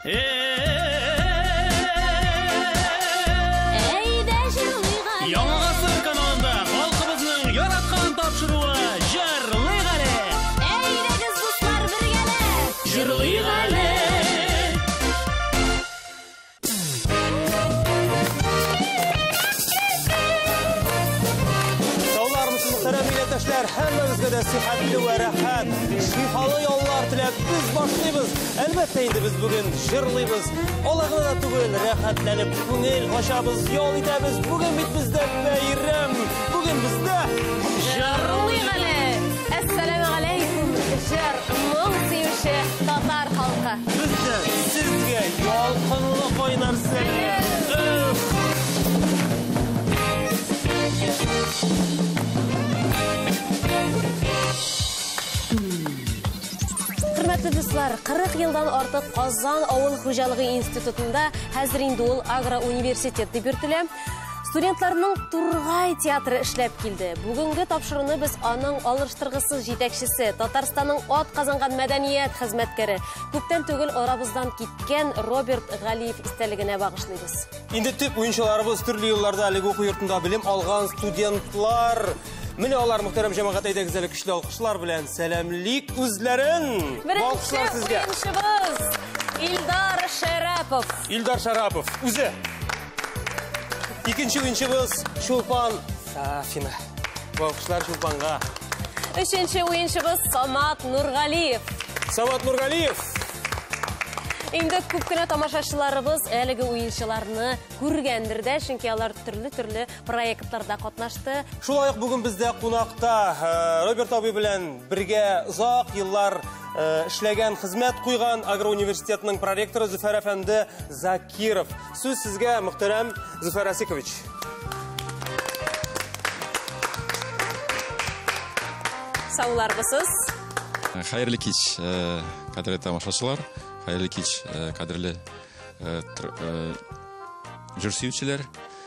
Яңа ғасыр каналында халқыбызның яратқан тапшыруы Жырлыйық әлі. Әйдәгіз дуслар бергәле. Жырлыйық әлі. Millətdaşlar, həmmənizə də sıhhatli və rahat, şifalı yollar tilab biz başlayırıq. Əlbəttə indi biz bugün jırlıyız. Olağına da tugul rahatlənib көңіл açabız, yol itəbiz. Bugün bizdə bayram. Bugün bizdə Жырлыйық әле. Әссәламу алейкум, жыр моң сөюче татар халқы. Bizdə sizgə yolqынлык ойнар сәлем. Hürmetli dostlar, 40 yıldan artık Kazan Avul Hocalığı İnstitutunda hazır indi ol Agro Universiteti bürtülü. Studentlarının Turgay teatrı işlep geldi. Bugünkü tapşırını biz onun alıştırgısız yetekçisi, Tatarstan'ın at kazangan medeniyet hizmetkeri, köpten tөгіл arabızdan gitken Robert Galiyev isteligine bağışlıyız. Indi tüp oyuncularımız türlü yıllarda Aligo Oku Yurtunda bilim algan studentlar. Mine olar muhterem cemaat eydegizeli küçlü alkışlar bilen selamlik üzlerin. Birinci oyunçumuz İldar Şarapov. İldar Şarapov. Üzü. İkinci oyunçumuz Şulpan Safina. Bu alkışlar Şulpan'a. Üçüncü oyunçumuz Samat Nurgaliyev. Samat Nurgaliyev. Endi köpkene tamaşaçılarımız әлеге oyuncularını көргәндер, çünkü алар türlü proyektlarda katnaştı. Şulayık bugün bizde konakta Robert abi bilen birge uzak yıllar işlegen, hizmet kuygan Agro Universitetinin prorektoru Züfer Efendi Zakirov. Söz sizge muhterem Züfer Asikoviç. Sağlargısız. Hayırlı keç kadrli tamaşaçılar. Hayırlı keç kadrli jürsiyüçiler.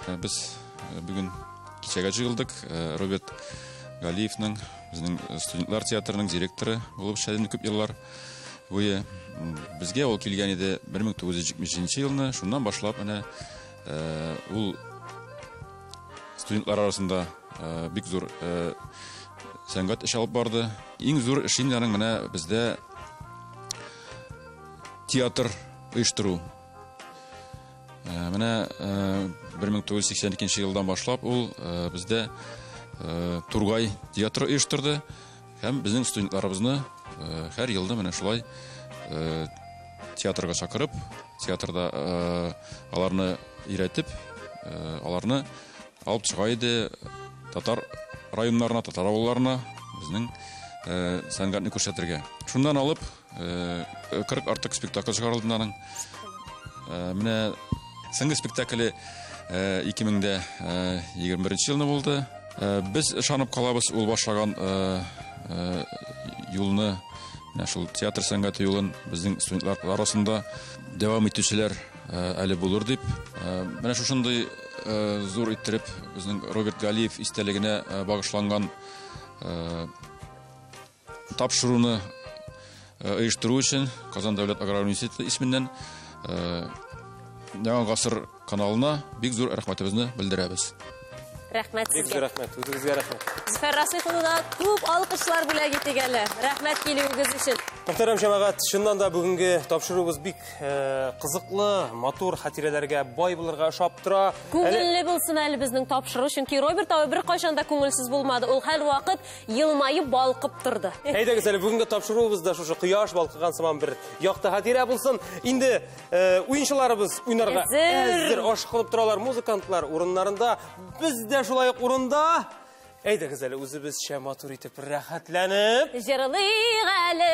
Biz bugün keçege жыйылдык. Роберт Галиевнің, біздің студентлар театрының директоры болып шәдені көп еллар бойы. Бізге ол келген еді 1920 жылына. Шундан башлап, ол студентлар арасында бик зор сәнгать іш алып барды. Ең зор ішін бізде театр ұйыштыру. Міне 1982 жылдан башлап ол бізде Тургай театры ұйыштырды. Һәм біздің студентларымызны һәр елді міне шулай театрға шақырып, театрда аларны үйретіп, аларны алып шығайды татар районларына, татар ауылларына біздің сәнгатны көрсетірге. Шундан алып 40 артық спектакль шығарылды. Міне сәнгі спектаклі 2021 жылны болды. Біз шанып қалабыз ол башлаган юлны, театр сәнгаты юлын біздің студентлар арасында девам етушілер әлі болыр деп. Міне шушындай зор иттеріп біздің Роберт Галиев истәлігіне бағышланған тапшыруны ұйыштыру үшін Казан Дәулет Аграр Университеті исменнән Яңа ғасыр каналына бик зур рәхмәтебезне белдерәбез. Рәхмәт сезгә. Бик зур рәхмәт, үзегезгә рәхмәт. Зөфәр Расиховна күп алкышлар бүләк итегәле. Рәхмәт килүегез өчен. Muhterem cemaat, şundan da bugünkü tapşırığımız bik kızıklı, motor hatirələrə, bay bulurğa şap tura. Күңелле булсын әле безнең тапшыру, чөнки Роберт абый бер кайчан да күңелсез булмады. Ул һәр вакыт елмайып балкып торды. Әйдәгез әле бugünkü tapşırığыбызда шушы кояш балкыган сыман бер якты хатирә булсын. Инде уенчыларыбыз уйнарга әзер ашкылып торалар, музыкантлар урыннарында, без дә шулай урында. Әйдәгез әле үзебезчә матур итеп рәхәтләнеп, Җырлыйк әле.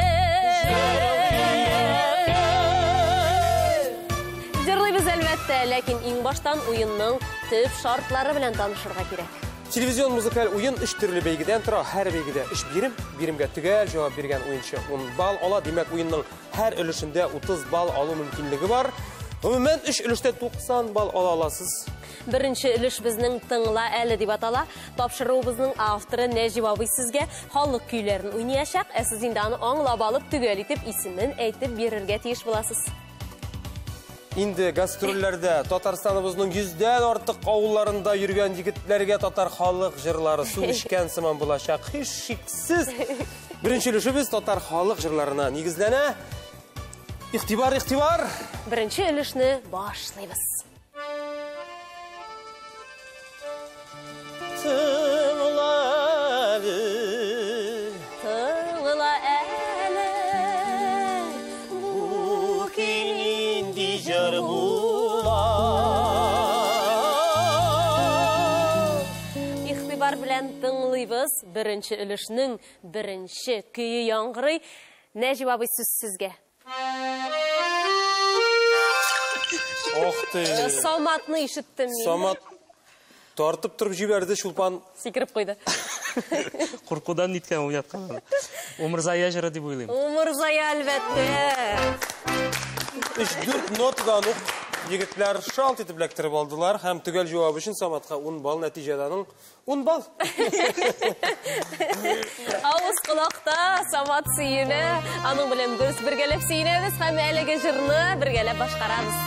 Җырлыйбыз әлбәттә, ләкин иң баштан уенның төп шартлары белән танышырга кирәк. Телевизион музыкаль уен 3 төрле бәйгедән тора. Һәр бәйгедә 3 бирим, биримгә төгәл җавап биргән уенчы 10 балл ала. Димәк, уенның һәр өлешендә 30 балл алу мөмкинлеге бар. Гомумән 3 өлештә 90 балл ала аласыз. Беренче өлеш безнең тыңла әле дип атала. Тапшыруыбызның авторы Нәҗип абый сезгә халык көйләрен уйнаячак. Сез инде аны аңлап алып, төгәл итеп исемен әйтеп бирергә тиеш буласыз. Indi gastrollerde Tatarstanımızın 100'den artık avullarında yürüyen yigitlerge Tatar halik jırları su içken sıman bulaşak. Hiç şiksiz. Birinci ülüşümüz Tatar halik jırlarına negizlene. İhtibar. Birinci ülüşünü başlayız. Tığla eli bu kinin dijar İhtibar bilen tığlıyız. Birinci ülüşünün birinci köyü yangırı. Ne cevabı sizge? Samatını işittim. Samat tartıp turup jiberdi şulpan. Секіріп қойды. Құрқудан неткен ұятқан. Умырзая жыры деп ойлаймын. Умырзая әлбәтте. 3-4 notgan yigitler şalt etip lektirip aldılar. Hem tügel cevabı için Samat'a 10 bal neticedanın 10 bal. Ауыз құлақта Самат сүйіні, аның білем біз біргелеп сүйінеміз, һәм әліге жырны біргелеп башқарамыз.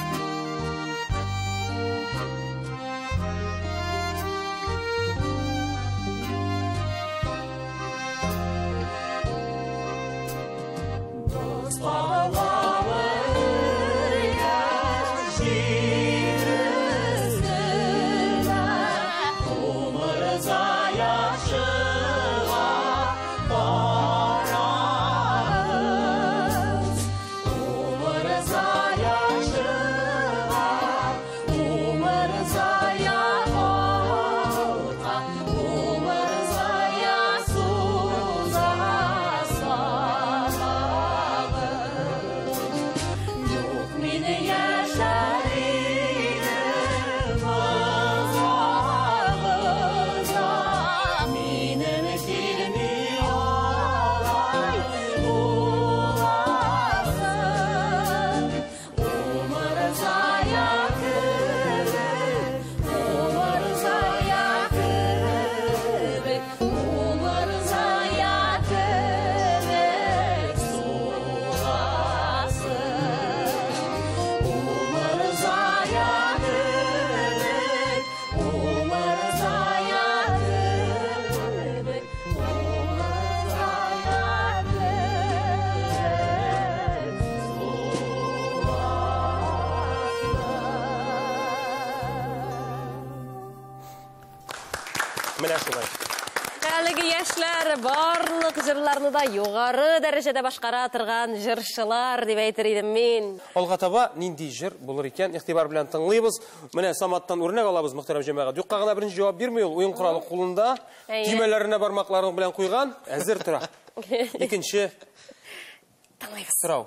Әлігі яшілер барлық жырларны да жоғары дәрежеде башқара тұрған жыршылар деп айтыр едім мен. Олға таба нинди жыр болыр екен, ихтибар білен тыңлайбыз. Міне Саматтан өрнек алабыз, мұхтарам жемеға. Дұққағына бірінші жауап бермей, ол ойын құралы қолында. Түймелеріне бармақларын білен қойған, әзір тұра. Екінші сұрау.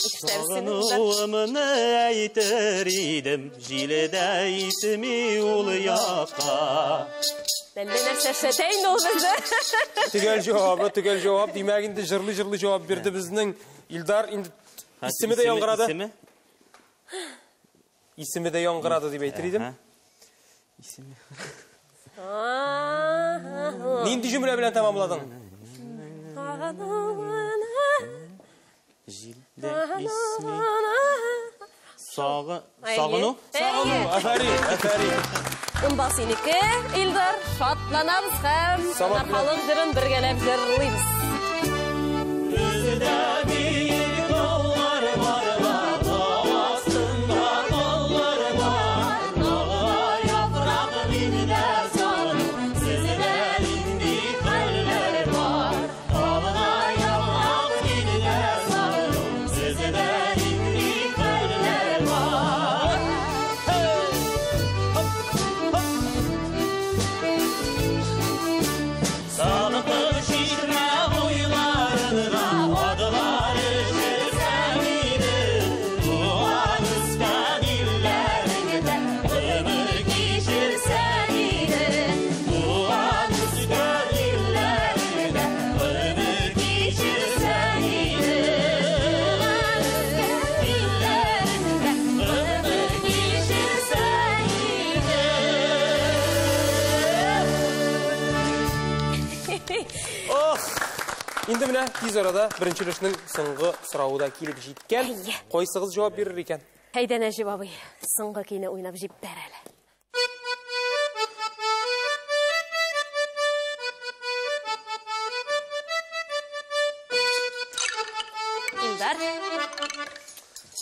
Сағынуымыны әйтір едім, жиледе әйтіме ол яққа. Бәлді нәрсәшетейін ол бізді. Түгел жауап. Демегінде жырлы жауап берді біздің Илдар. Исімі де яңғырады. Исімі де яңғырады деп әйтір едім. Нинді жүміле білен тамамладың? Жилде ismi Сағыну? Әфәрин. Ұнбал сенікі, Илдар, шатланамыз һәм халық жырын біргелеп жырлаймыз. Sağlıklı şişme boylarına adılar. Енді міне, тез арада біріншілішінің сыңғы сұрауы да келіп жеткен. Қойсығыз жауап берір екен. Әйден әжіп абай, сыңғы кейіне ойнап жеп бәр әлі. Илдар.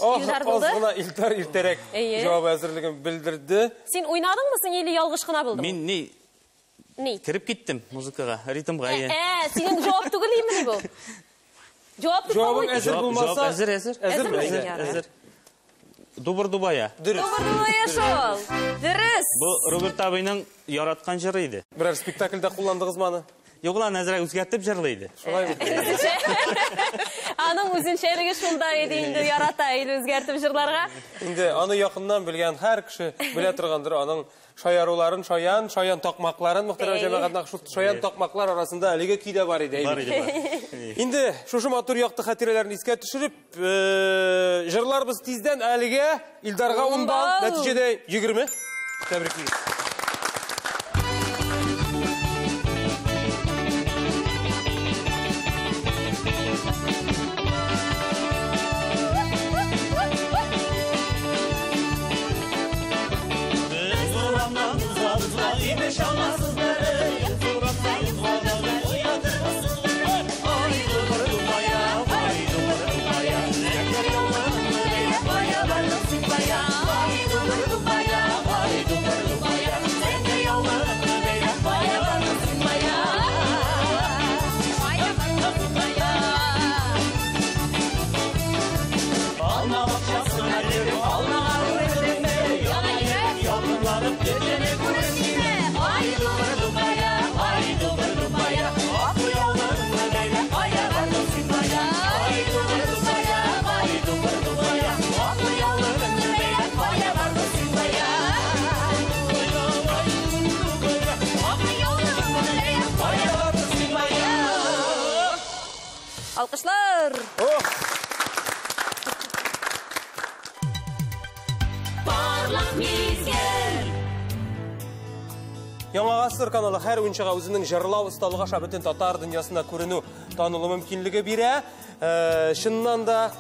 Илдар болды? Азғына Илдар ертерек жауап әзірлігін білдірді. Сен ойнадың мұсың, елі ялғышқына білдің? Мен не? Кіріп кеттім музыкаға, ритмға. Сенің жауап түгілеймін бұл? Жауабың әзір болмаса? Әзір. Дубыр-дубая. Дубыр-дубая шол. Дұрыс. Бұл Роберт абайның яратқан жыры еді. Бірер спектакльда қолдандыңыз маны? Yoğulan әзірі өзгәртіп жырлайды. Аның өзіншелігі шулда еді, енді ярата елі өзгәртіп жырларға. Енді аны яқыннан білген әр кіші біле тұрғандыр, аның шаяруларын, шаян тоқмақларын, мұқтарам жәмәғатнақ шаян тоқмақлар арасында әлігі күйде бар еді. Енді шушы матур яқты қатирелерін іске түшіріп, жырларбыз тизден әліге Илдарға 10 балл, нәтижеде 20. Тәбірікейіз. Alkışlar. Parlak mizgel. Яңа ғасыр каналы һәр уеншыға өзінің жырлау ұсталығы шабытын татар дүниясында көріну танылу мүмкінлігі бере. Шыннан да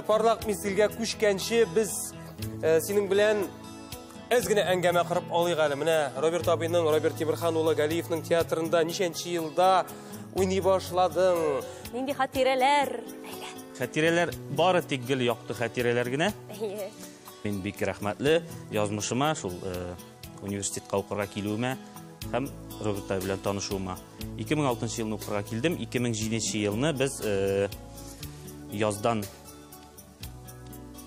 Parlak мезгілге күшкенші біз сенің білән әзгіне әңгәмә қырып алайық әлі. Міне Роберт абайның, Роберт Темірхан улы Галиевның театрында нешенші елда ойнай башладың? Нинди хатирелер? Хатирелер бары тик гел яқты хатирелер генә. Мен бик рәхмәтле язмышыма, шул университетка укырга килүемә һәм Роберт абай белән танышуыма. 2006 елны укырга килдем. 2007 елны без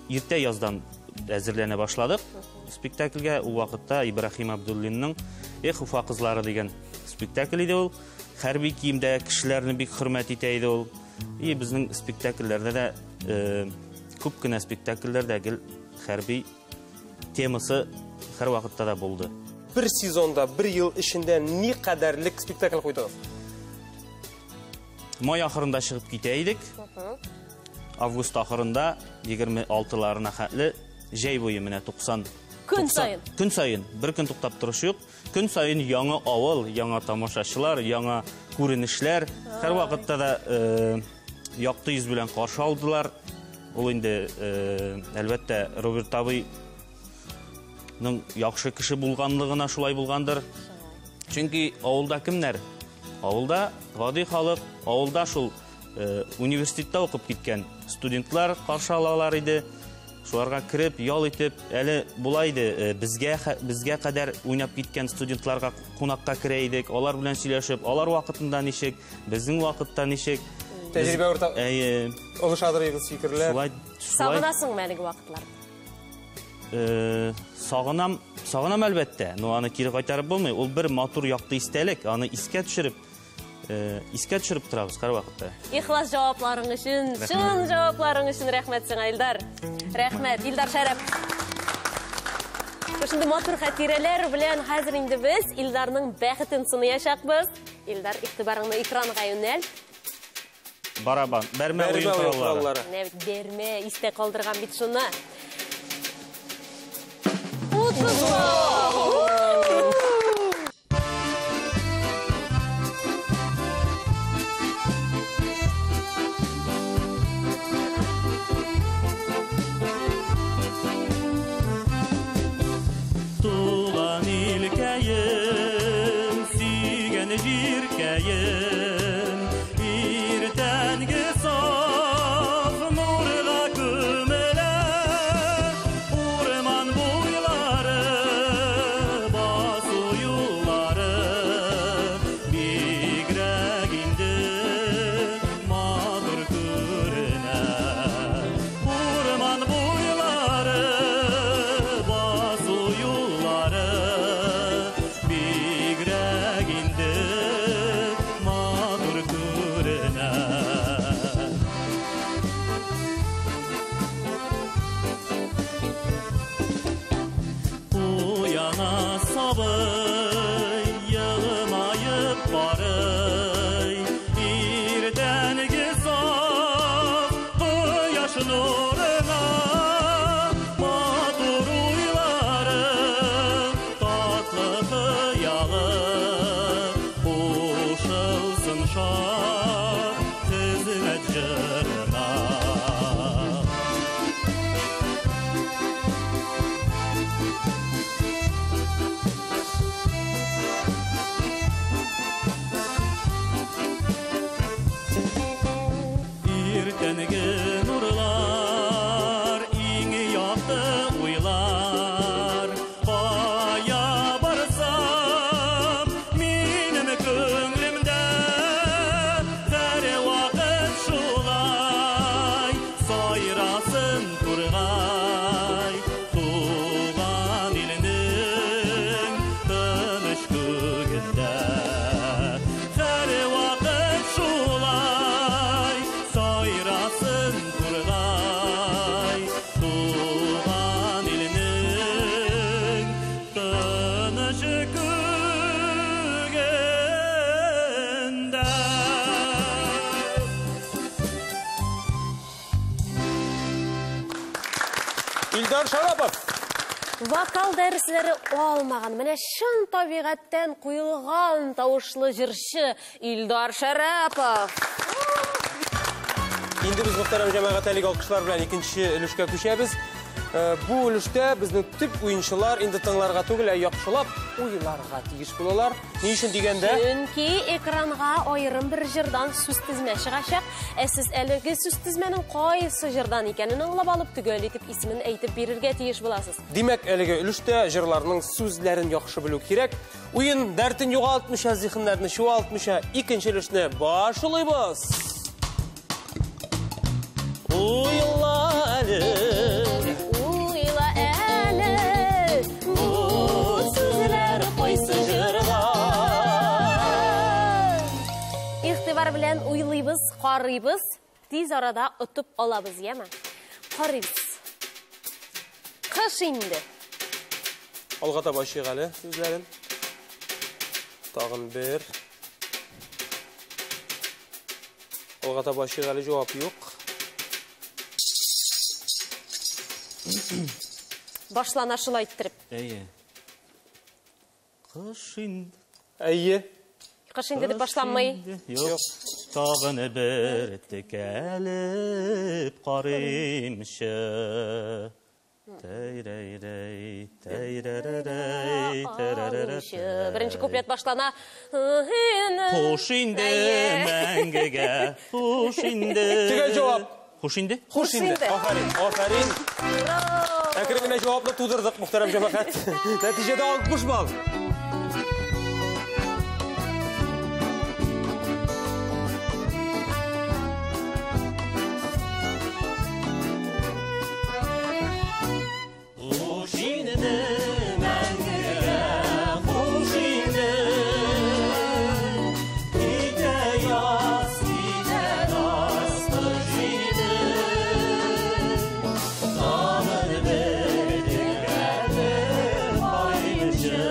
ерте яздан әзерләнә башладык. Спектакльгә ул вакытта Ибрахим Абдуллинның "Эх, Уфа кызлары" дигән спектакль иде ул. Хәрби киемдә кешеләрне бик хөрмәт итә иде ул. И безнең спектакльләрдә дә күп кенә спектакльләрдә гел хәрби темасы һәр вакытта да булды. Bir сезонда, bir ел ішінде не қадәрлік спектакль қойдыңыз? Май ахырында чыгып китә идек. Август ахырында 26-ларына хәтле җәй буе менә 90 Көн сайын. Көн сайын. Бер көн туктап торыш юк. Көн сайын яңа авыл, яңа тамашачылар, яңа күренешләр. Һәр вакытта да якты йөз белән каршы алдылар. Ул инде әлбәттә Роберт абайның яхшы кеше булганлыгына шулай булгандыр. Чөнки авылда кемнәр? Авылда гади халык, авылда шул университетта укып киткән студентлар каршы алалар иде. Шуларга кирип, ял итеп, әле булай иде, безгә кадәр уйнап киткән студентларга кунакка кирә идек. Алар белән сөйләшеп, алар вакытында ничек, безнең вакытта ничек. Тәҗрибә уртак. Олышадырыгыз фикерләр. Сагынасың мәлеге вакытлар? Сагынам әлбәттә. Но аны кире кайтарып булмый. Ул бер матур якты истәлек, аны искә төшереп торабыз һәр вакытта. Ихлас җавапларың өчен, чын җавапларың өчен рәхмәт сиңа, Илдар. Рәхмәт, Илдар Шәрәп. Шунда матур хатирәләр белән хәзер инде без Илдарның бәхетен сынаячакбыз. Илдар, игътибарыңны экранга юнәл. Барабан, бәрмә уен кораллары. Бермә, истә калдырган бит шуны. irtengi saf nurga kömele, urman boyları, basu yolları, bigrek indi madur körüne. Urman boyları, basu yolları, bigrek indi madur körüne. Uyana sabay, yılmayıp baray, irdengi saf, kıyaş nuruna, madur uyları, tatlı kıyalı, koşulsun şah, hizmet jırına. Irtengi nurlar, iňi ýakdy uýlar, baýa barsam, menim köňlimde her wagt şulay, saýrasyn turgay, tugan iliniň tynyş köyünde. Her wagt şulay, saýrasyn turgay, tugan iliniň tynyş köyünde. İldar Şarapov. Vokal dərslәре olmagan, менә шын табигатьтән куелган тавышлы җырчы Илдар Шарапов. Инде без мөхтәрәм җәмәгать әлеге алкышлар белән икенче өлешкә күчәбез. Бу өлештә безнең төп уенчылар инде тыңларга түгел, яхшылап уйларга тиеш булалар. Ни өчен дигәндә? Чөнки экранга аерым бер җырдан сүз тизмә чыгачак. Сез әлеге сүз тизмәнең кайсы җырдан икәнен аңлап алып төгәл итеп исемен әйтеп бирергә тиеш буласыз. Димәк, әлеге өлештә җырларның сүзләрен яхшы белү кирәк. Уен дәртен югалтмыйча, зиһеннәрне чуалтмыйча, икенче өлешне башлыйбыз. Уйла әле, Уйла әле, бу сүзләр кайсы җырда. Игътибар белән уйлыйбыз, карыйбыз, тиз арада отып алабыз, яме? Карыйбыз. Кыш инде. алга таба чык әле сүзләрен. Тагын бер. Алга таба чык әле, җавап юк. Башлана шулай иттереп. Әйе. Кыш инде. Әйе. Кыш инде дип башланмый. Юк. Тагын бер текәлеп карыймчы. Тәйрәйрәй, тәйрәрәрәй, тәрәрәрәй. Беренче куплет башлана. Хуш инде мәңгегә, хуш инде. Төгәл җавап. Хуш инде? Хуш инде. Афарин, афарин. Әкрен генә җавапны тудырдык, мөхтәрәм җәмәгать. Нәтиҗәдә 60 балл. Хуш инде мәңгегә, хуш инде. Китә яз, китә наз, кыш инде. Тагын бер текәлеп карыймчы.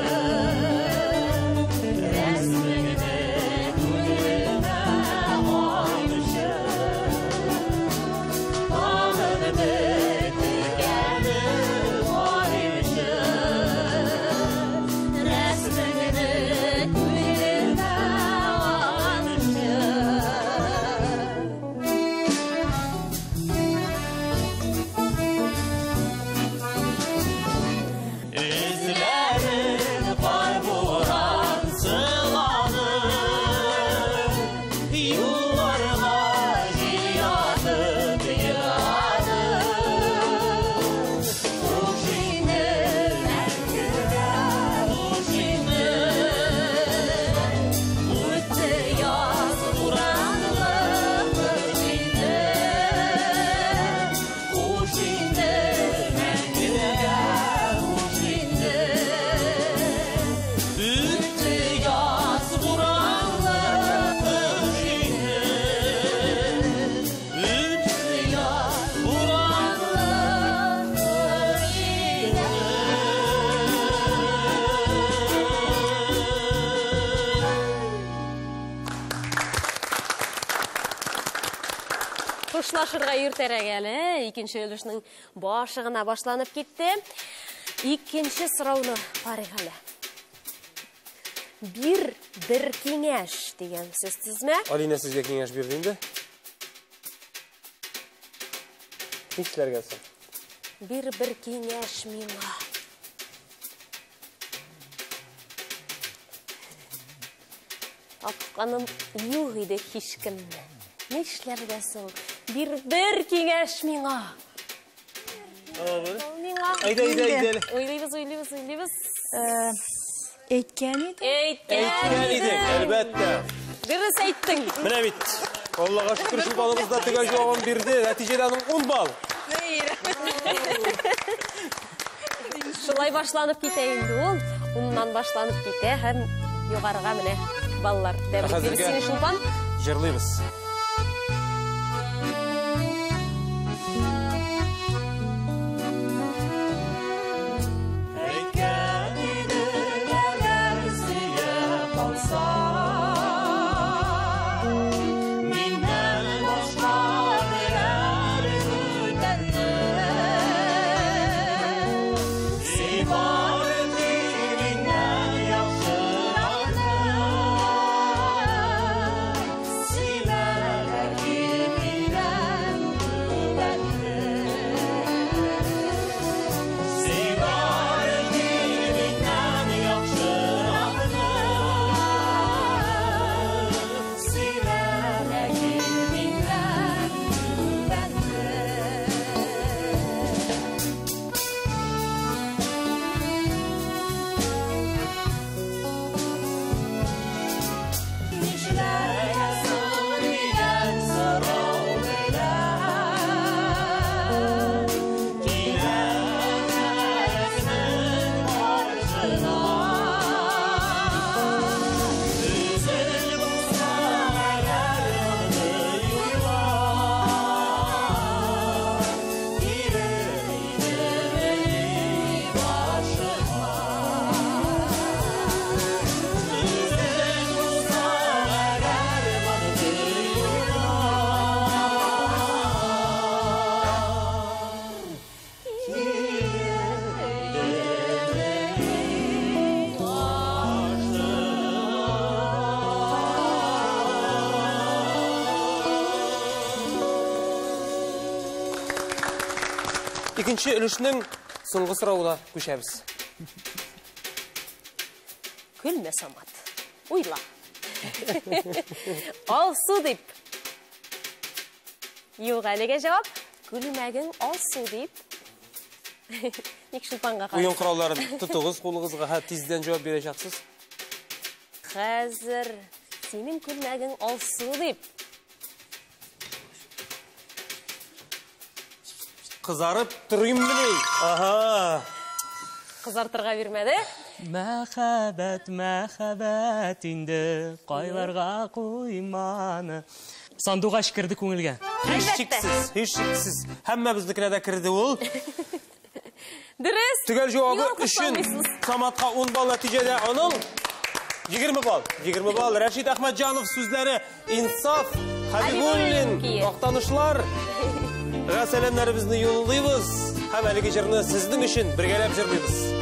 Хушлашырга иртәрәк әле. Икенче өлешнең башыгына башланып китте. Икенче сорауны карыйк әле. Бер киңәш дигән сүз сезме? Алина сезгә киңәш бирде инде. Нишләргә соң? Бер киңәш миңа. Тапканым юк иде һичкемне. Нишләргә соң? Бер киңәш миңа. Миңа. Айда. Уйлыйбыз. Әйткән иде. Әйткән идек, әлбәттә. Дөрес әйттең. Менә бит. Аллага шөкер, шу балыбыз да төгәл җавабын бирде. Нәтиҗәдә аның 10 балл. Шулай башланып китә инде ул. Уннан башланып китә һәм югарыга менә баллар. Тәбрик сине Шулпан. Җырлыйбыз. Икенче өлешнең соңгы соравына күчәбез. Көлмә, Самат. Уйла. Алсу дип. Юк, әлегә җавап. Күлмәгең алсу дип. Ник Шулпанга карап. Уен коралларын тотыгыз кулыгызга, һәм тиздән җавап бирәчәксез. Хәзер синең күлмәгең алсу дип. Кызарып торыйммыни? Аха. Кызартырга бирмәде. Мәхәббәт инде кайларга куйманы. Сандугач кирде күңелгә. Һичшиксез. Һәммәбезнекенә дә кирде ул. Дөрес. Төгәл җавабы өчен Саматка 10 балл нәтиҗәдә аның 20 балл. 20 балл. Рәшид Әхмәтҗанов сүзләре Инсаф Хәбибуллин. Мактанышлар. Сәламнарыбызны юллыйбыз. Һәм әлеге җырны сезнең өчен бергәләп җырлыйбыз.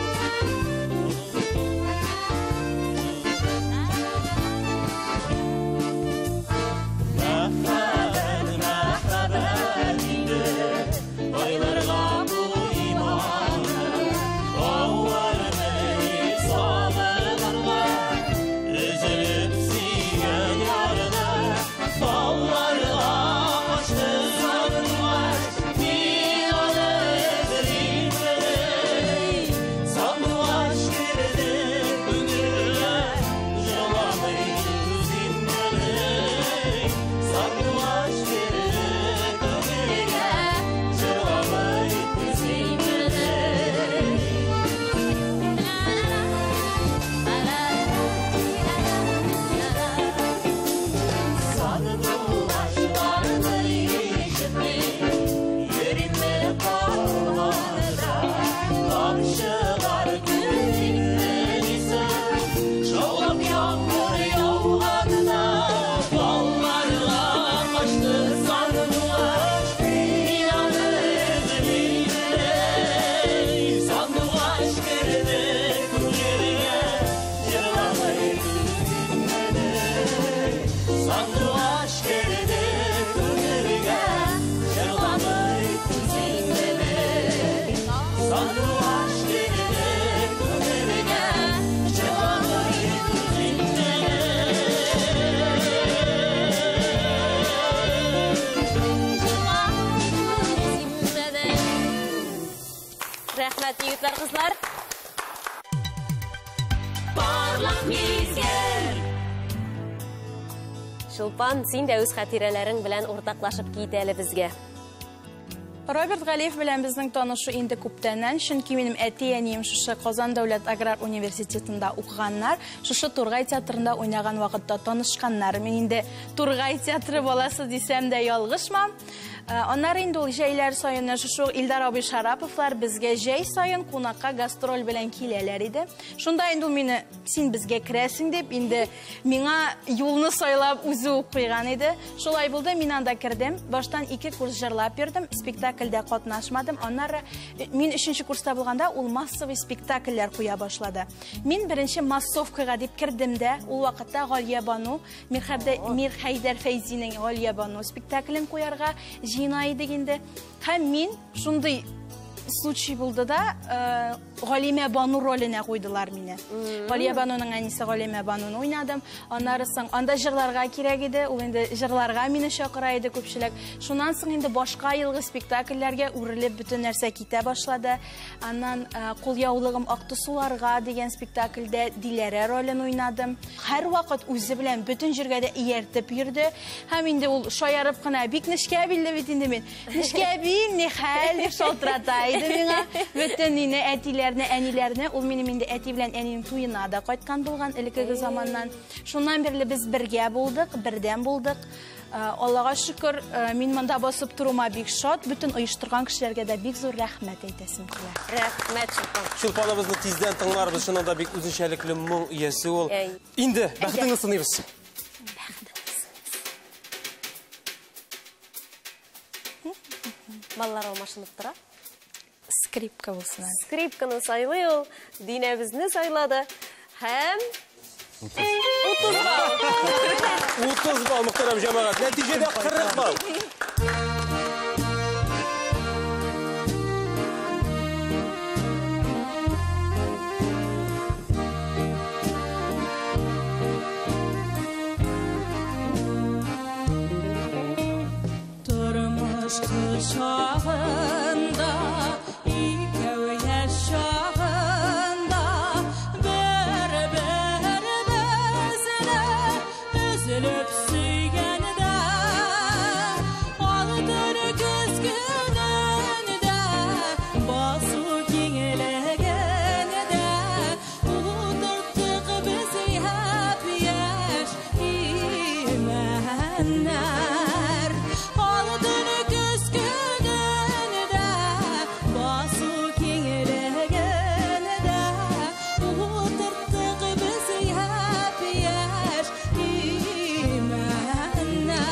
So Рәхмәт, егетләр, кызлар. Барлык мизгел. Шулпан, син дә үз хатирәләрең белән уртаклашып кит әле безгә. Роберт Галиев белән безнең танышу инде күптәннән, чөнки минем әти-әнием шушы Казан дәүләт аграр университетында укыганнар, шушы Тургай театрында уйнаган вакытта танышканнар. Мин инде Тургай театры баласы дисәм дә ялгышмам. Аннары инде ул җәйләр саен шушы Илдар абый Шараповлар безгә җәй саен кунакка гастроль белән киләләр иде. Шунда инде ул мине син безгә керәсең дип инде миңа юлны сайлап үзе укыйган иде. Шулай булды, мин анда кердем. Баштан 2 курс җырлап йөрдем, спектакльдә катнашмадым. Аннары мин 3нче курста булганда ул массовый спектакльләр куя башлады. Мин беренче массовкага дип кирдем дә, ул вакытта Галия Бану, Мир Хәйдәр Фәйзинең Галия Бану спектаклен куярга җыйна идек инде. Һәм мин шундый случай булды да, Галимә Бану роленә куйдылар мине. Галия Бануның әнисе Галимә Бануны уйнадым. Аннары соң анда җырларга кирәк иде. Ул инде җырларга мине чакыра иде күпчелек. Шуннан соң инде башка елгы спектакльләргә үрелеп бөтен нәрсә китә башлады. Аннан Кулъяулыгым акты суларга дигән спектакльдә Диләрә ролен уйнадым. Һәр вакыт үзе белән бөтен җиргә дә ияртеп йөрде. Һәм инде ул шаярып кына бик нечкә билде бит инде мин. Нечкә бил, ни хәл дип шалтырата иде миңа. Бөтен ине әтиләрне, әниләрне, ул минем инде әти белән әнинең туена да кайткан булган элекеге заманнан. Шуннан бирле без бергә булдык, бердән булдык. Аллага шөкер, мин монда басып торума бик шат, бөтен оештырган кешеләргә дә бик зур рәхмәт әйтәсем килә. Рәхмәт, Шулпан. Шулпаныбызны тиздән тыңларбыз, шунда бик үзенчәлекле моң иясе ул. Инде бәхетеңне сынайбыз. Балалар алмашынып тора. Скрипка булсын. Скрипканы сайлый ул, Динәбезне сайлады. Һәм 30 балл. 30 балл, мөхтәрәм җәмәгать. Нәтиҗәдә 40 балл. Тормыш кышагында икәү яшь чагында бер-беребезне өзелеп сөйгәндә алтын көз көнендә басу киңлегендә утырттык без яп яшь имәннәр алтын көз көнендә басу киңлегендә утырттык без яп яшь имәннәр.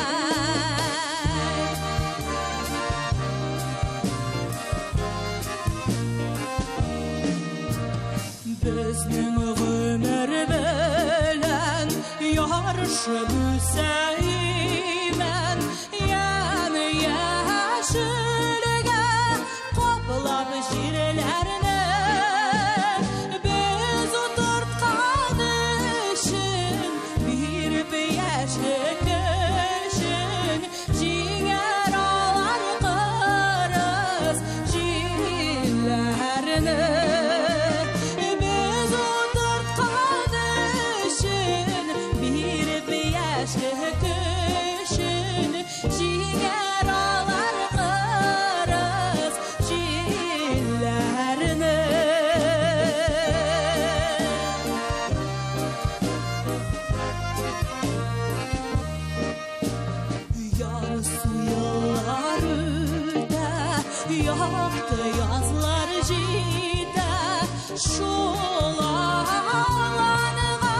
Безнең гомер белән ярышып үсәймен, яны яшелгә каплап җирләрне. Без утырткан өчен, биреп яшьлек өчен, җиңәр алар кырыс җилләрне. Без утырткан өчен, биреп яшьлек өчен, җиңәр алар кырыс җилләрне. Ярсу еллар үтә, якты язлар җитә, шул аланга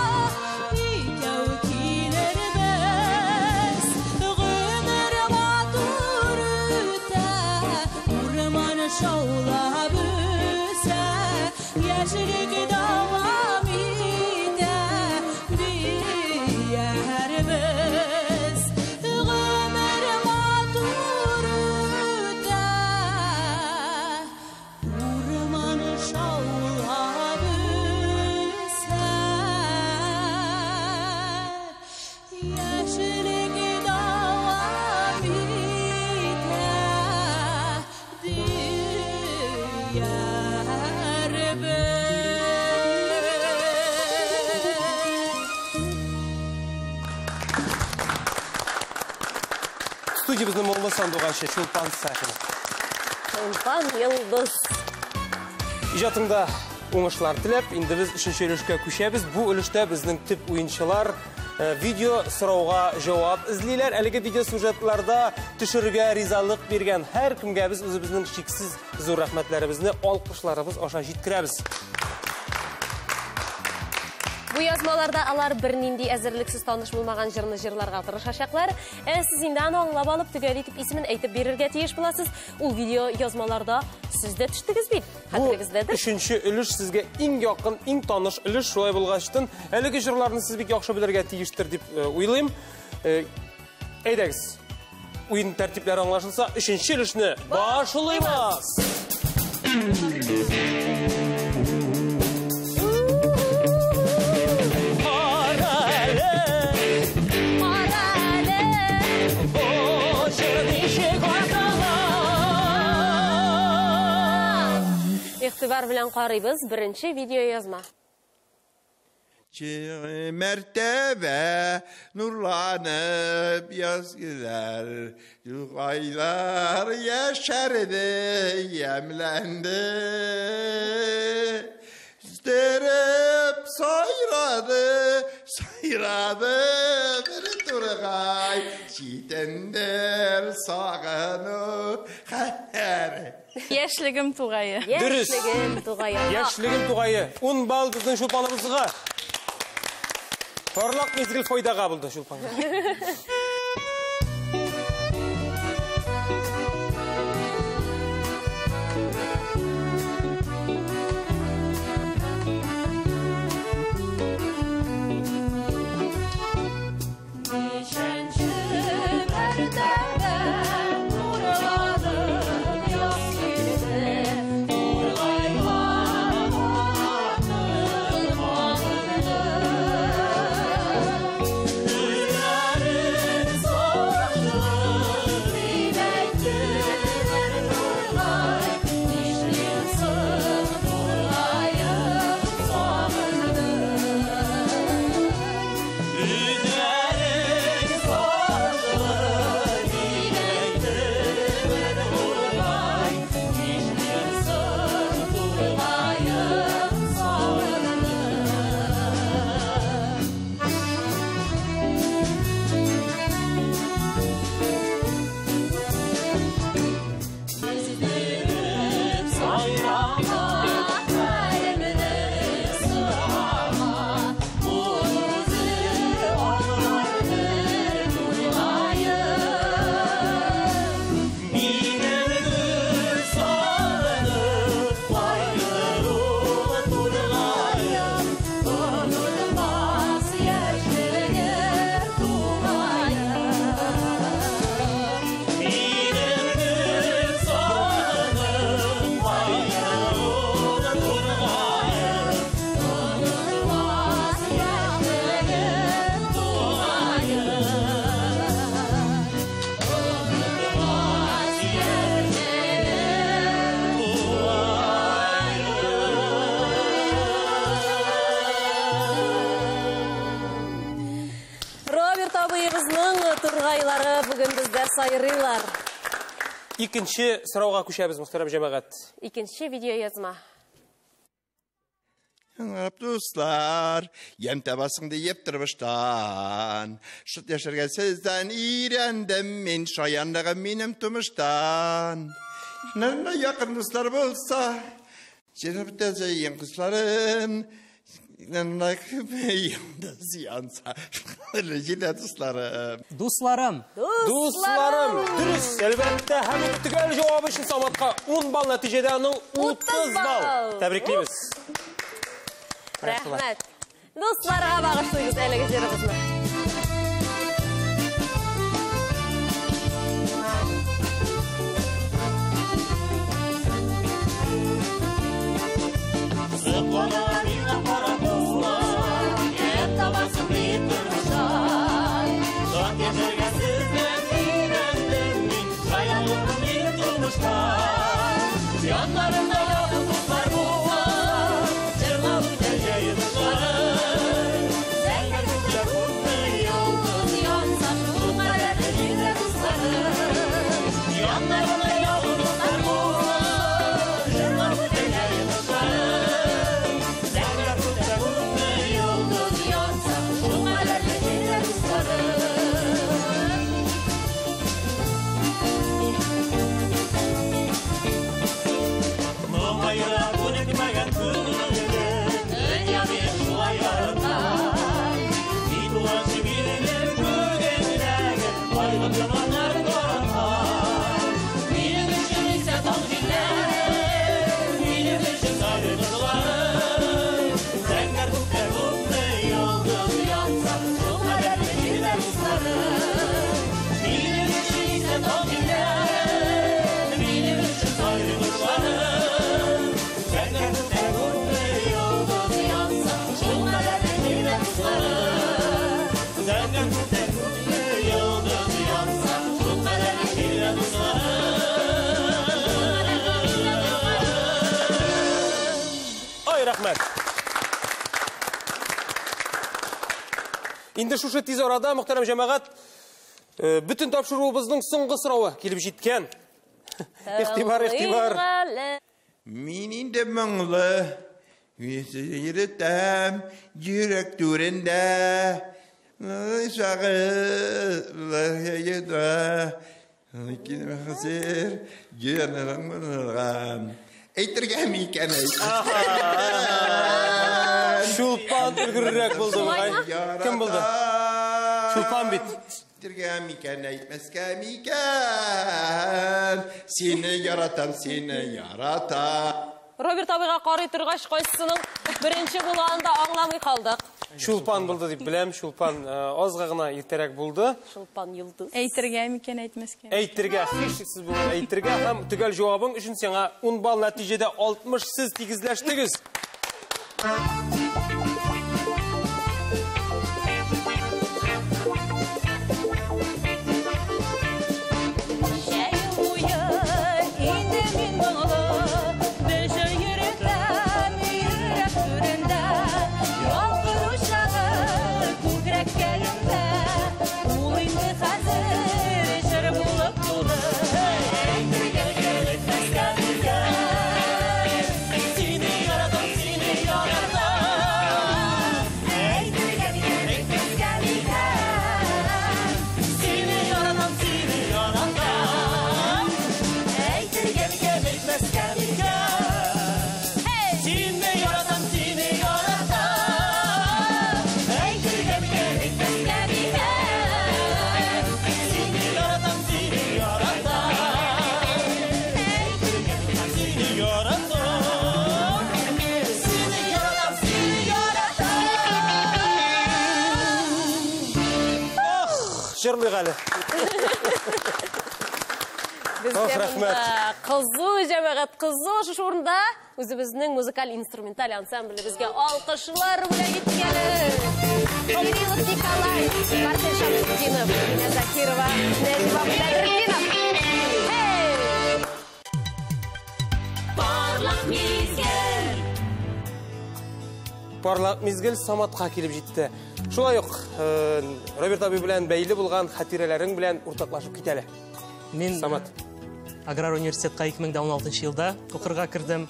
икәү килербез. Гомер матур үтә, урман шаулап үсә, яшьлек дәвам итә, биярбез. Гомер матур үтә, урман шаулап Студиябызның молы сандуғаншы Шулпан Сәкін. Шулпан Йылдыз. Ижатыңда оңышлар тілеп, енді біз үшінші өлішке көшебіз. Бұл өліште біздің тип ойыншылар видео сұрауға жауап ізлейлер. Әлігі видео сюжетларда түшірге ризалық берген әр кімге біз өзіміздің шексіз зор рахметлерімізді, алқышларымыз аша жеткіреміз. Bu yazmalarda alar bir nindi әзірліксіз таныш bulmаған жырны жырларға тырышашақлар. Сіз индан аңлап алып, түгел етіп исімін әйтіп берерге тиеш боласыз. Ул видео yazmalarda сізде түштігіз бейт. Бұл үшінші үліш сізге ең яқын, ең таныш үліш шулай болғаштын. Әлігі жырларны сіз бек яқшы білерге тиештір деп ойлайым. Әйдәгіз, ойын тәртіплері аңлашылса, үшінші үлішні башылаймыз. İxtibar bilen qarıyız birinci video yazma. Mertebe nurlanıp yazgılar, Yugaylar yeşerdi, yemlendi. Üsterip sayradı, bir turgay, Çitendir sağını her. Яшілігім туғайы. Яшілігім туғайы. Яшілігім туғайы. 10 бал біздің Шулпанымызға. Торлақ мезгіл фойдаға бұлды Шулпанға. Turgayları bugün bizde sayırırlar. İkinci sırauğa көшебіз muhterem cemaat. İkinci video yazma. Dostlar, yem tabasında yep tırmıştan. Şut yaşarken sizden iğrendim min, şayanlığı benim tumıştan. Nerede yakın dostlar bolsa, cenabda zeyin kızlarım. Nerede yanında ziyansa, öyle dostlarım. Dostlarım. Dostlarım. Dürüst. Elbette hem tükel cevabı için Samat'a 10 bal neticede onun 30 bal. Tebrikliyimiz. Rahmet. Dostlara bağışlıyız ele geçirimizni. Yanlarında yakıtlar bu var, Cermalı geceyim sarı. Sen yakıtlar bu Saygın yamanların orada Benim için ise tam dinler Benim için saygın kızlarım Senler kutlar kutlar yıldız yansa Şu kadar bilmem ıslarım Benim için ise tam dinler Benim için saygın kızlarım Senler kutlar kutlar yıldız yansa Şu kadar bilmem ıslarım Senler kutlar kutlar yıldız yansa Şu kadar bilmem ıslarım Ой, рахмет. Инде шушы тиз арада, мөхтәрәм җәмәгать, бүтән тапшыруыбызның соңгы сорауы килеп җиткән. Ихтибар. Мин инде моңлы, йөртәм, йөрәк түрендә. Әйтергә микән Шулпан өлгеррәк булды бугай. Кем булды? Шулпан бит. Әйтергә микән, әйтмәскә микән. Сине яратам, сине яратам. Роберт абыйга карый торгач, кайсысының беренче булганында аңламый калдык. Шулпан булды дип беләм. Шулпан азга гына иртәрәк булды. Шулпан йолдыз. Әйтергә микән, әйтмәскә. Әйтергә, һичшиксез бүген әйтергә һәм төгәл җавабың өчен сиңа 10 балл нәтиҗәдә 60 сез тигезләштегез. Җырлыйк әле. Рәхмәт. Кызу җәмәгать, кызу шушы урында үзебезнең музыкаль инструменталь ансамблебезгә алкышлар белән киткән. Кирилл Николай, Мартин Шамсутдинов, Дина Закирова, Нәҗиба Бәдретдинов. Parlak mizgil Parlak мизгел Саматка килеп җитте. Шулай ук Роберт абый белән бәйле булган хатирәләрең белән уртаклашып китәле. Мин Самат. Аграр университетка 2016 елда укырга кирдем.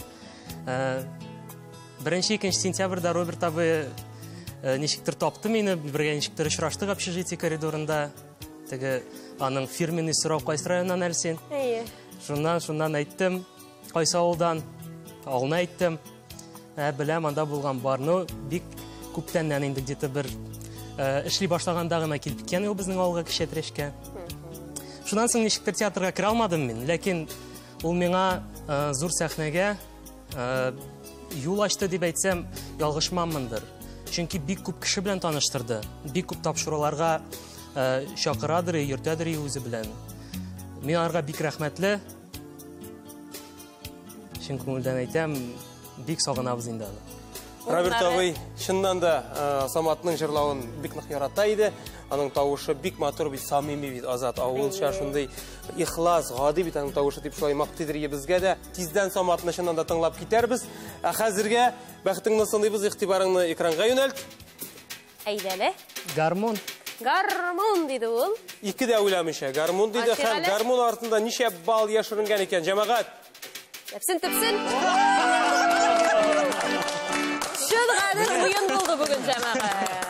1-2 сентябрьдә Роберт абый ничектер тапты мине, бергә ничектер очраштык общежитие коридорында. Теге аның фирменный сорау кайсы районнан әлсен. Шуннан әйттем, кайсы авылдан. Авылны әйттем. Беләм, анда булган барны бик күптәннән инде где-то бер эшли башлаганда гына килеп киткән ул безнең авылга кичәтрешкә. Шуннан соң ничектер театрга кирә алмадым мин, ләкин ул миңа зур сәхнәгә юл ачты дип әйтсәм, ялгышмаммындыр. Чөнки бик күп кеше белән таныштырды. Бик күп тапшыруларга чакырадыр, йөртәдер үзе белән. Мин аларга бик рәхмәтле. Чын күңелдән әйтәм, бик сагынабыз инде аны. Роберт абый чыннан да Саматның җырлавын бик нык ярата иде. Аның тавышы бик матур бит, самими бит, азат, авылча шундый ихлас, гади бит аның тавышы дип шулай мактыйдыр безгә дә. Тиздән Саматны чыннан да тыңлап китәрбез. Хәзергә бәхетеңне сынайбыз, игътибарыңны экранга юнәлт. Әйдәле. Гармон. Гармон диде ул. Ике дә уйламыйча. Гармон диде һәм гармон артында ничә бал яшеренгән икән, җәмәгать. Тепсин. Шул гадыр уен булды бүген җәмәгать.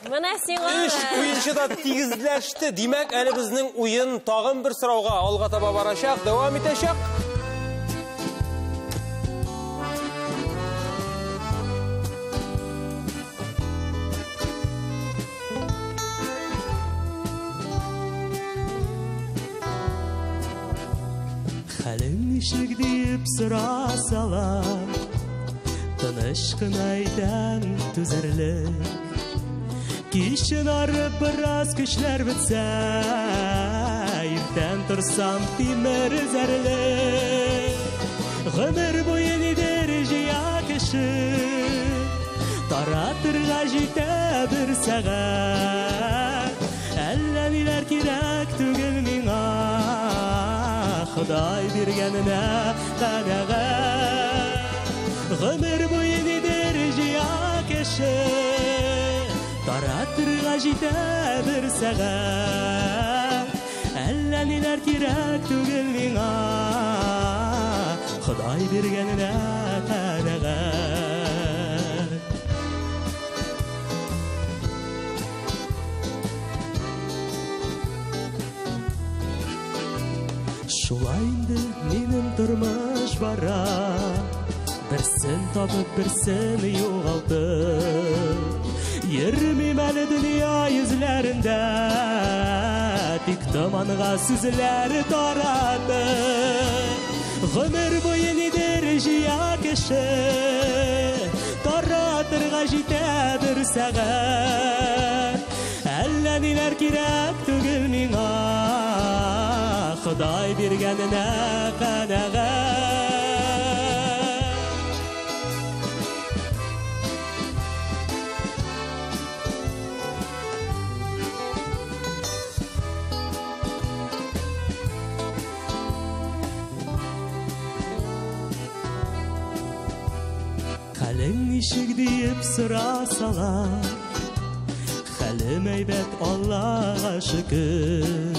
Менә сиңа. Үч уенчы да тигезләште. Димәк, әле безнең уен тагын бер сорауга алга таба барачак, дәвам итәчәк. ишек дип сорасалар, тыныч кына әйтәм түзәрлек. Кичен арып бераз көчләр бетсә, иртән торсам тимер зәрлек. Гомер буе нидер җыя кеше, таратырга җитә бер сәгать. Әллә ниләр кирәк түгел миңа, Ходай биргәненә канәгать. Гомер буе нидер җыя кеше, таратырга җитә бер сәгать. Әллә ниләр кирәк түгел миңа, Ходай биргәненә канәгать. Шулай инде минем тормыш бара, берсен табып берсен югалтып. Йөрмим әле дөнья йөзләрендә, тик томанга сүзләр таратып. Гомер буе нидер җыя кеше, таратырга җитә бер сәгать. Әллә ниләр кирәк түгел миңа, Ходай биргәненә канәгать. Хәлең ничек дип сорасалар, хәлем әйбәт, Аллага шөкер.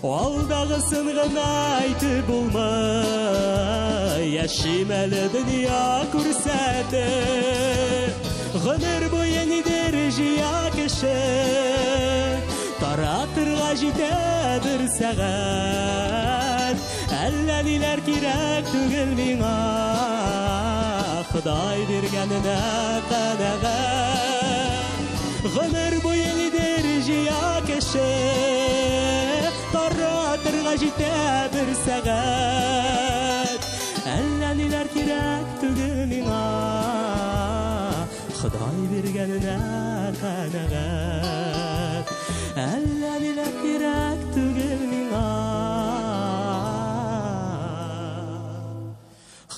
Алдагысын гына әйтеп булмый, яшим әле дөнья күрсәтеп. Гомер буе нидер җыя кеше, таратырга җитә бер сәгать. Әллә ниләр кирәк түгел миңа, Ходай биргәненә канәгать. Гомер буе нидер җыя кеше, таратырга җитә бер сәгать. Әллә ниләр кирәк түгел миңа, Ходай биргәненә канәгать. Әллә ниләр кирәк түгел миңа,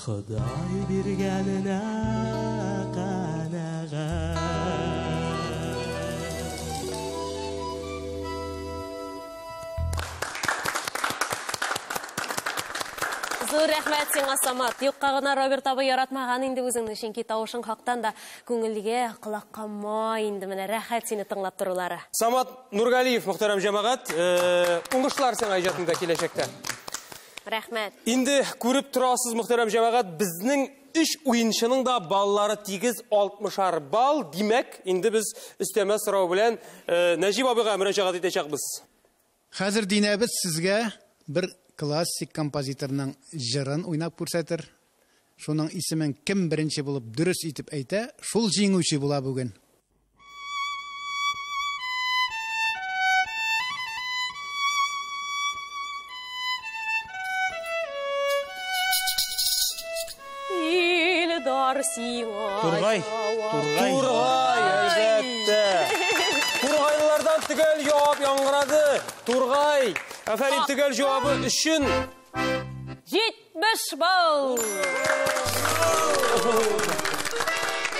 Ходай биргәненә канәгать. Зур рәхмәт сиңа, Самат. Юкка гына Роберт абый яратмаган инде үзеңне, чөнки тавышың хактан да күңелгә, колакка май инде, менә рәхәт сине тыңлап торулары. Самат Нургалиев, мөхтәрәм җәмәгать, уңышлар сиңа иҗатында киләчәктә. Рәхмәт. Инде күреп торасыз, мөхтәрәм җәмәгать, безнең 3 уенчының да баллары тигез 60 балл. Димәк, инде без өстәмә сорау белән Нәҗип абыйга мөрәҗәгать итәчәкбез. Хәзер динәбез сезгә бер классик композиторның җырын уйнап күрсәтер. Шуның исемен кем беренче булып дөрес итеп әйтә, шул җиңүче була бүген. Илдар сиңа. Тургай, әлбәттә. Тургайлардан төгәл җавап яңгырады. Тургай, афәрин төгәл җавабы өчен 70 балл.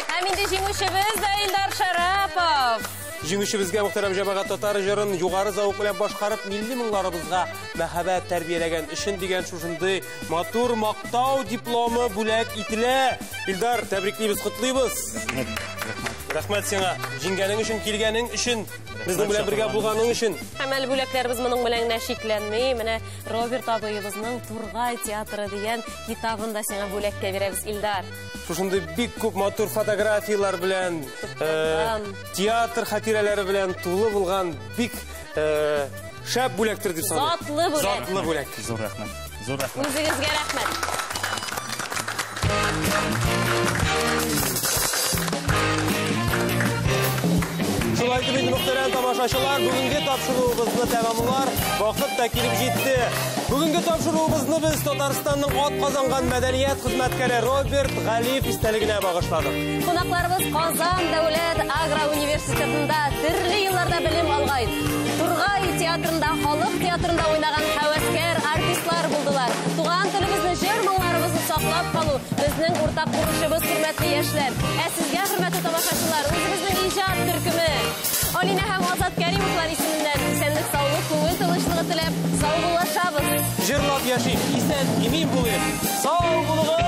Һәм инде җиңүчебез дә Илдар Шәрәпов. Җиңүчебезгә, мөхтәрәм җәмәгать, татар җырын югары зауык белән башкарып, милли моңларыбызга мәхәббәт тәрбияләгән өчен дигән шушындый матур мактау дипломы бүләк ителә. Илдар, тәбриклибез, котлыйбыз. Рәхмәт сиңа, җиңгәнең өчен, килгәнең өчен, безнең белән бергә булганың өчен. Һәм әле бүләкләребез моның белән шикләнмәй. Менә Роберт абыебызның Тургай театры дигән китабын да сиңа бүләккә бирәбез, Илдар. Шушындый бик күп матур фотографиялар белән, театр хатирәләре белән тулы булган бик шәп бүләктер дип саныйм. Затлы бүләк. Затлы бүләк. Зур рәхмәт. Зур рәхмәт. Үзегезгә рәхмәт. Шулай бәлкім енді мұхтарам тамашашылар, бүгінгі тапшыруымызны тәмамлар, вақыт та келіп жетті. Бүгінгі тапшыруымызны біз Татарстанның ат қазанған мәдәният хезмәткәре Роберт Галиев истәлегенә багышладык. Қонақларыбыз Казан дәүләт агроуниверситетында төрле елларда белем алган. Тургай театрында, халык театрында уйнаган хәвәскәр артистлар булдылар. Туган телебезне, җыр моңларыбызны саклап калу безнең уртак бурычыбыз, хөрмәтле яшьләр. Ә сезгә, хөрмәтле тамашачылар, үзебезнең иҗат төркеме Алина һәм Азат Кәримовлар исеменнән исәнлек, саулык, күңел тынычлыгы теләп, саулашабыз. Җырлап яшик, исән, имин булыйк. Сау булыгыз!